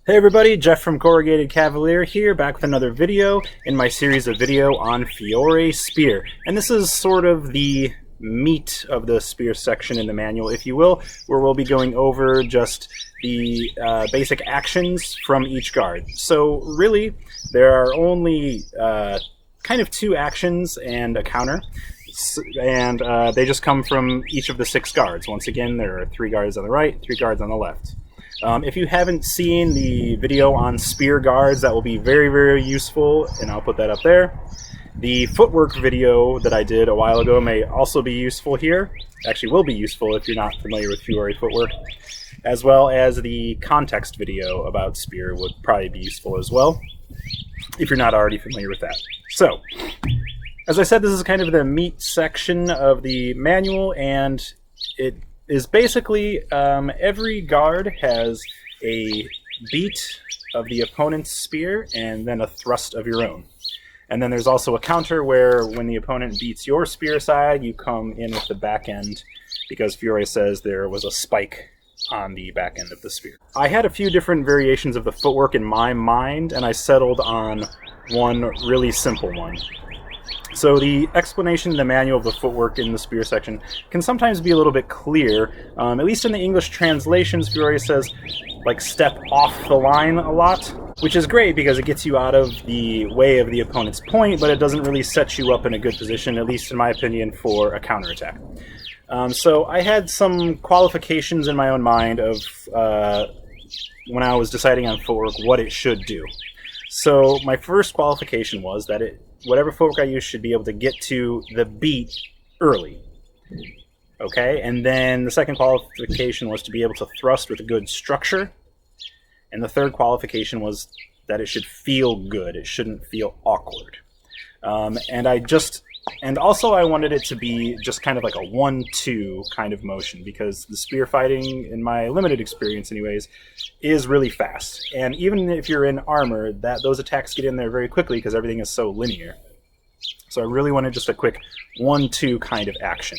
Hey everybody, Jeff from Corrugated Cavalier here, back with another video in my series of video on Fiore Spear. And this is sort of the meat of the spear section in the manual, if you will, where we'll be going over just the basic actions from each guard. So really, there are only kind of two actions and a counter. And they just come from each of the 6 guards. Once again, there are 3 guards on the right, 3 guards on the left. If you haven't seen the video on spear guards, that will be very, very useful, and I'll put that up there. The footwork video that I did a while ago may also be useful here. Actually will be useful if you're not familiar with Fiore footwork. As well as the context video about spear would probably be useful as well, if you're not already familiar with that. So, as I said, this is kind of the meat section of the manual, and it is basically every guard has a beat of the opponent's spear and then a thrust of your own. And then there's also a counter where when the opponent beats your spear side, you come in with the back end, because Fiore says there was a spike on the back end of the spear. I had a few different variations of the footwork in my mind, and I settled on one really simple one. So the explanation in the manual of the footwork in the spear section can sometimes be a little bit clear. At least in the English translations, Fiore says, like, step off the line a lot, which is great because it gets you out of the way of the opponent's point, but it doesn't really set you up in a good position, at least in my opinion, for a counterattack. So I had some qualifications in my own mind of when I was deciding on footwork what it should do. So my first qualification was that whatever footwork I use should be able to get to the beat early. Okay, and then the second qualification was to be able to thrust with a good structure. And the third qualification was that it should feel good. It shouldn't feel awkward. And also I wanted it to be just kind of like a 1-2 kind of motion, because the spear fighting, in my limited experience anyways, is really fast. And even if you're in armor, those attacks get in there very quickly because everything is so linear. So I really wanted just a quick 1-2 kind of action.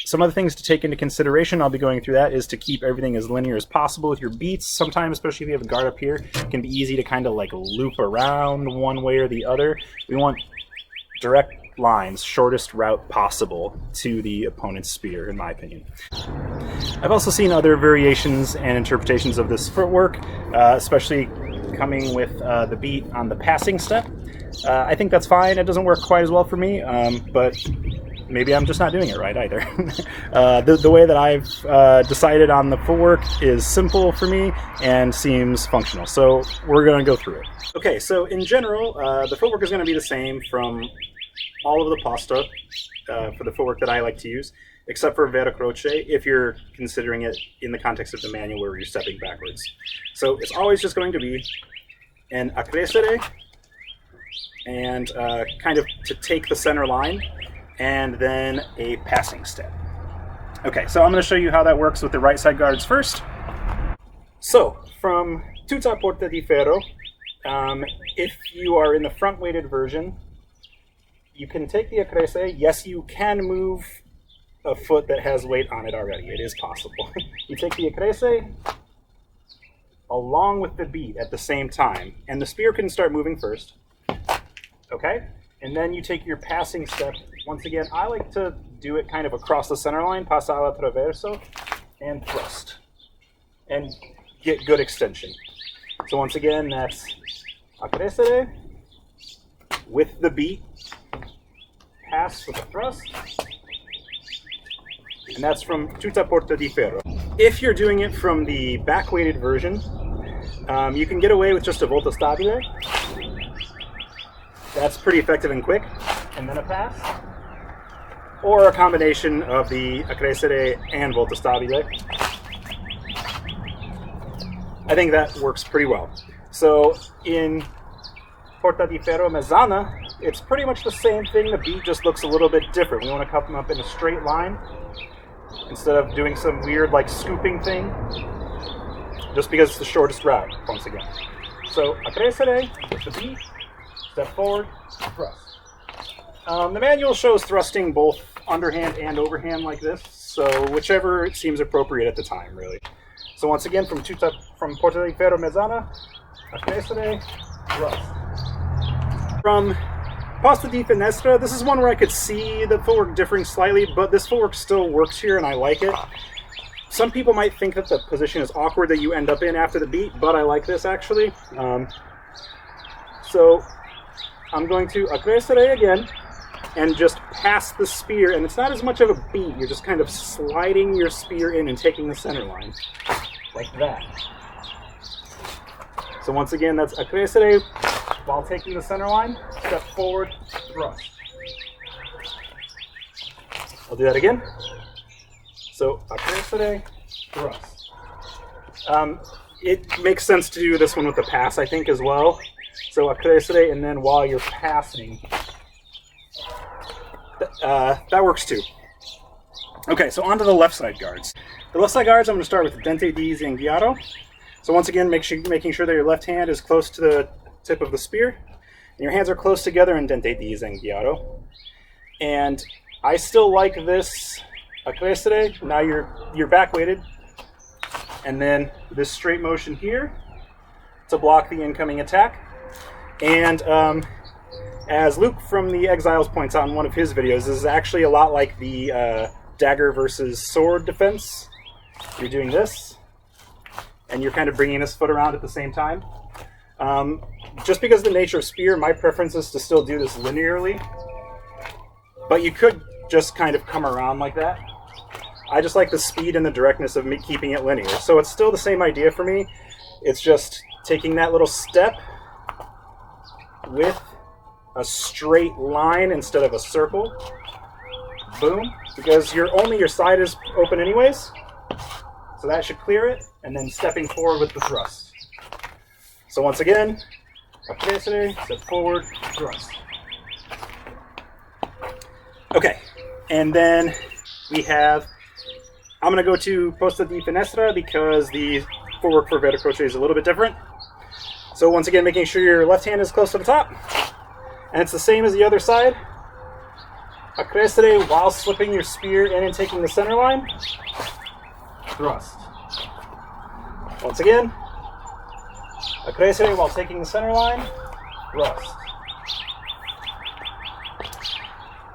Some other things to take into consideration, I'll be going through that, is to keep everything as linear as possible with your beats. Sometimes, especially if you have a guard up here, it can be easy to kind of like loop around one way or the other. We want direct lines, shortest route possible to the opponent's spear, in my opinion. I've also seen other variations and interpretations of this footwork, especially coming with the beat on the passing step. I think that's fine. It doesn't work quite as well for me, but maybe I'm just not doing it right either. The way that I've decided on the footwork is simple for me and seems functional, so we're going to go through it. Okay, so in general, the footwork is going to be the same from all of the pasta for the footwork that I like to use, except for Vera Croce, if you're considering it in the context of the manual where you're stepping backwards. So it's always just going to be an accrescere, and kind of to take the center line, and then a passing step. Okay, so I'm going to show you how that works with the right side guards first. So, from Tutta Porta di Ferro, if you are in the front-weighted version, you can take the accrescere. Yes, you can move a foot that has weight on it already. It is possible. You take the accrescere along with the beat at the same time, and the spear can start moving first. Okay? And then you take your passing step. Once again, I like to do it kind of across the center line, passa alla traverso, and thrust. And get good extension. So once again, that's accrescere with the beat, pass with a thrust, and that's from Tutta Porta di Ferro. If you're doing it from the back-weighted version, you can get away with just a volta stabile. That's pretty effective and quick, and then a pass, or a combination of the accrescere and volta stabile. I think that works pretty well. So in Porta di Ferro Mezzana, it's pretty much the same thing. The beat just looks a little bit different. We want to cut them up in a straight line instead of doing some weird like scooping thing, just because it's the shortest route, once again. So accrescere with the beat, step forward, thrust. The manual shows thrusting both underhand and overhand like this, so whichever seems appropriate at the time, really. So once again, from Porta di Ferro Mezzana, Accrescere, thrust. From Posta di Finestra, this is one where I could see the footwork differing slightly, but this footwork still works here and I like it. Some people might think that the position is awkward that you end up in after the beat, but I like this actually. So I'm going to Accrescere again and just pass the spear, and it's not as much of a beat, you're just kind of sliding your spear in and taking the center line, like that. So once again, that's Accrescere while taking the center line, step forward, thrust. I'll do that again. So Accrescere, thrust. It makes sense to do this one with the pass, I think, as well. So Accrescere, and then while you're passing, that works too. Okay, so on to the left side guards. The left side guards, I'm going to start with Dente di Zinghiato. So once again, making sure that your left hand is close to the tip of the spear, and your hands are close together in Dente di Zinghiato. And I still like this Accrescere. Now you're back weighted, and then this straight motion here to block the incoming attack. And as Luke from the Exiles points out in one of his videos, this is actually a lot like the dagger versus sword defense. You're doing this, and you're kind of bringing this foot around at the same time. Just because of the nature of spear, my preference is to still do this linearly, but you could just kind of come around like that. I just like the speed and the directness of me keeping it linear. So it's still the same idea for me. It's just taking that little step with a straight line instead of a circle. Boom. Because your side is open anyways. So that should clear it. And then stepping forward with the thrust. So once again, Accrescere, step forward, thrust. Okay. And then we have, I'm going to go to Posta di Finestra because the footwork for Vera Croce is a little bit different. So once again, making sure your left hand is close to the top. And it's the same as the other side. Accrescere while slipping your spear in and taking the center line. Thrust. Once again. Accrescere while taking the center line. Thrust.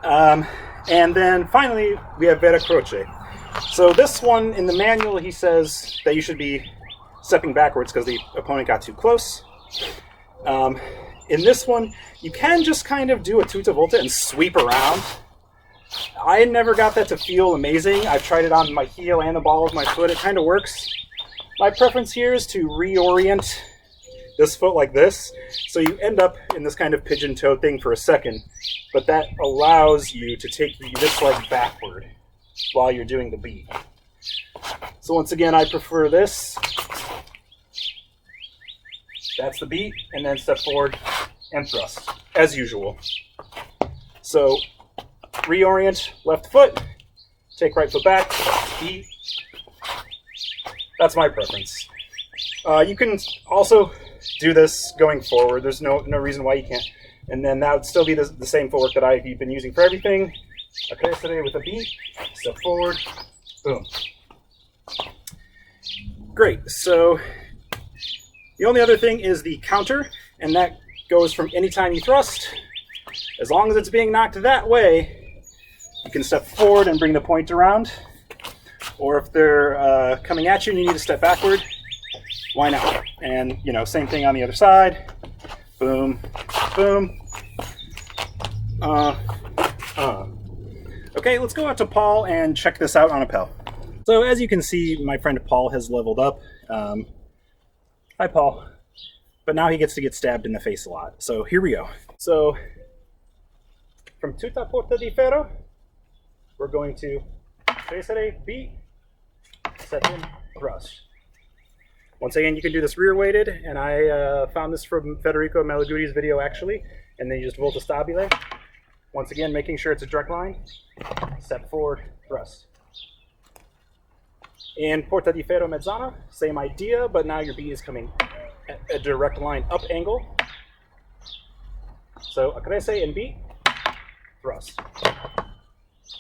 And then finally, we have Vera Croce. So this one, in the manual, he says that you should be stepping backwards because the opponent got too close. In this one, you can just kind of do a tuta volta and sweep around. I never got that to feel amazing. I've tried it on my heel and the ball of my foot. It kind of works. My preference here is to reorient this foot like this. So you end up in this kind of pigeon-toed thing for a second, but that allows you to take this leg backward while you're doing the beat. So once again, I prefer this. That's the beat, and then step forward and thrust, as usual. So reorient left foot, take right foot back, beat. That's my preference. You can also do this going forward. There's no reason why you can't. And then that would still be the same footwork that I've been using for everything. Accrescere with a beat, step forward, boom. Great, so the only other thing is the counter, and that goes from any time you thrust. As long as it's being knocked that way, you can step forward and bring the point around. Or if they're coming at you and you need to step backward, why not? And, you know, same thing on the other side. Boom, boom. Okay, let's go out to Paul and check this out on a Appel. So as you can see, my friend Paul has leveled up. Hi, Paul. But now he gets to get stabbed in the face a lot. So here we go. So from Tutta Porta di Ferro, we're going to Accrescere, beat, step in, thrust. Once again, you can do this rear weighted, and I found this from Federico Malaguti's video actually, and then you just volta stabile. Once again, making sure it's a direct line, step forward, thrust. In Porta di Ferro Mezzana, same idea, but now your beat is coming at a direct line up angle. So Accrescere and beat, thrust.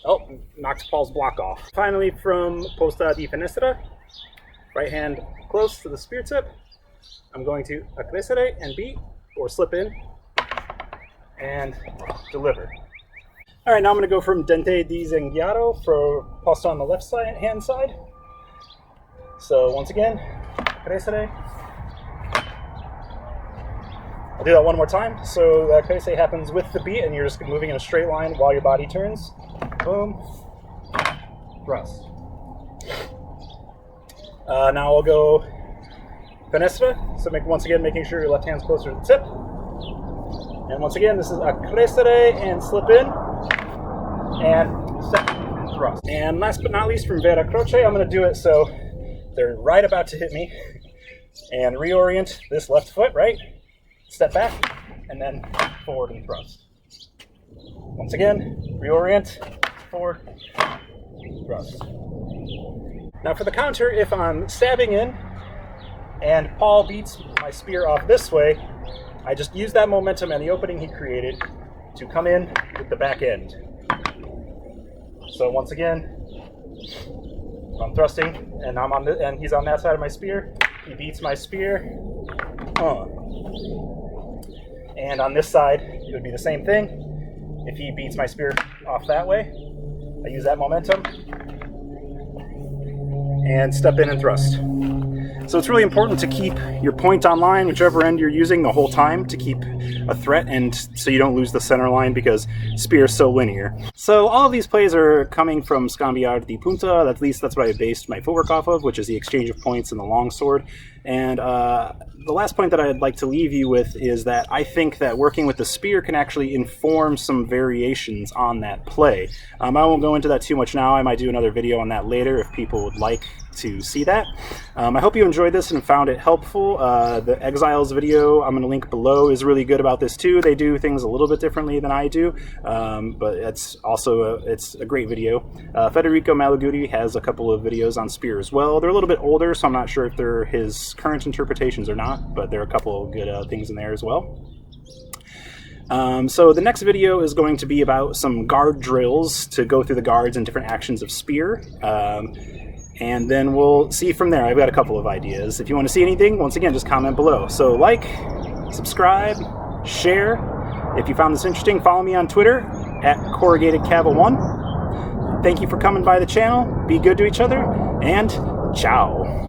Oh, knocked Paul's block off. Finally, from Posta di Finestra, Right hand close to the spear tip. I'm going to accrescere and beat, or slip in, and deliver. All right, now I'm going to go from dente di zinghiato for posto on the left side, hand side. So once again, accrescere. I'll do that one more time. So the accrescere happens with the beat, and you're just moving in a straight line while your body turns. Boom, thrust. Now I'll go finestra. So once again, making sure your left hand's closer to the tip. And once again, this is accrescere and slip in, and step and thrust. And last but not least, from Vera Croce, I'm going to do it so they're right about to hit me, and reorient this left foot, right? Step back, and then forward and thrust. Once again, reorient, forward, thrust. Now for the counter, if I'm stabbing in and Paul beats my spear off this way, I just use that momentum and the opening he created to come in with the back end. So once again, I'm thrusting and and he's on that side of my spear. He beats my spear. And on this side, it would be the same thing. If he beats my spear off that way, I use that momentum and step in and thrust. So it's really important to keep your point on line, whichever end you're using, the whole time to keep a threat, and so you don't lose the center line because spear is so linear. So all of these plays are coming from Scambiare di Punta. At least that's what I based my footwork off of, which is the exchange of points in the longsword. And the last point that I'd like to leave you with is that I think that working with the spear can actually inform some variations on that play. I won't go into that too much now. I might do another video on that later if people would like to see that. I hope you enjoyed this and found it helpful. The Exiles video I'm going to link below is really good about this too. They do things a little bit differently than I do, but it's also it's a great video. Federico Malaguti has a couple of videos on spear as well. They're a little bit older, so I'm not sure if they're his current interpretations or not, but there are a couple of good things in there as well. So the next video is going to be about some guard drills to go through the guards and different actions of spear. And then we'll see from there. I've got a couple of ideas. If you want to see anything, once again, just comment below. So like, subscribe, share. If you found this interesting, follow me on Twitter at CorrugatedCav1. Thank you for coming by the channel. Be good to each other, and ciao.